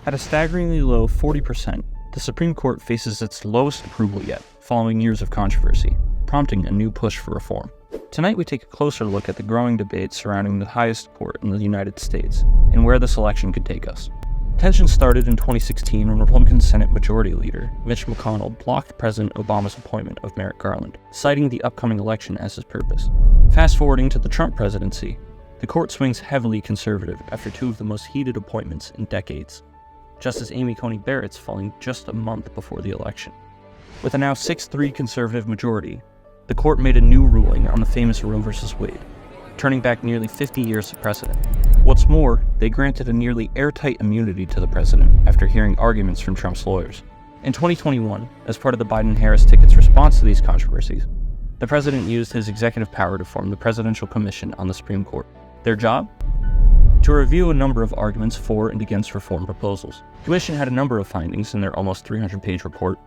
At a staggeringly low 40%, the Supreme Court faces its lowest approval yet, following years of controversy, prompting a new push for reform. Tonight we take a closer look at the growing debate surrounding the highest court in the United States, and where this election could take us. Tension started in 2016 when Republican Senate Majority Leader Mitch McConnell blocked President Obama's appointment of Merrick Garland, citing the upcoming election as his purpose. Fast forwarding to the Trump presidency, the court swings heavily conservative after two of the most heated appointments in decades, Justice Amy Coney Barrett's falling just a month before the election. With a now 6-3 conservative majority, the court made a new ruling on the famous Roe v. Wade, turning back nearly 50 years of precedent. What's more, they granted a nearly airtight immunity to the president after hearing arguments from Trump's lawyers. In 2021, as part of the Biden-Harris ticket's response to these controversies, the president used his executive power to form the Presidential Commission on the Supreme Court. Their job? To review a number of arguments for and against reform proposals. The Commission had a number of findings in their almost 300-page report,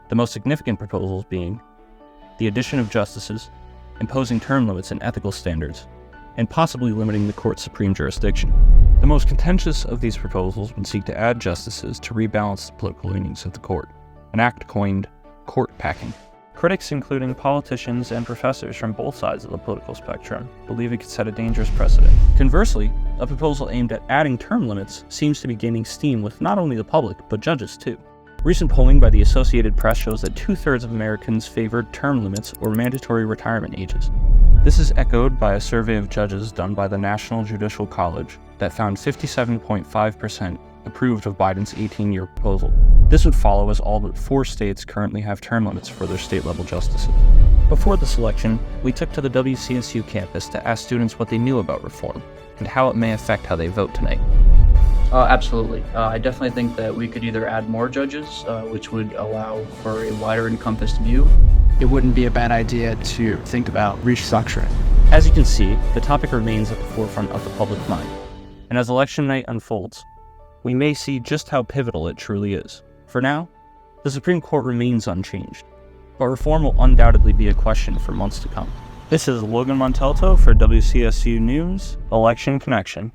the most significant proposals being the addition of justices, imposing term limits and ethical standards, and possibly limiting the court's supreme jurisdiction. The most contentious of these proposals would seek to add justices to rebalance the political leanings of the court, an act coined court packing. Critics, including politicians and professors from both sides of the political spectrum, believe it could set a dangerous precedent. Conversely, a proposal aimed at adding term limits seems to be gaining steam with not only the public, but judges too. Recent polling by the Associated Press shows that 2/3 of Americans favored term limits or mandatory retirement ages. This is echoed by a survey of judges done by the National Judicial College that found 57.5% approved of Biden's 18-year proposal. This would follow as all but 4 states currently have term limits for their state-level justices. Before this election, we took to the WCSU campus to ask students what they knew about reform and how it may affect how they vote tonight. Absolutely. I definitely think that we could either add more judges, which would allow for a wider encompassed view. It wouldn't be a bad idea to think about restructuring. As you can see, the topic remains at the forefront of the public mind. And as election night unfolds, we may see just how pivotal it truly is. For now, the Supreme Court remains unchanged, but reform will undoubtedly be a question for months to come. This is Logan Montalto for WCSU News, Election Connection.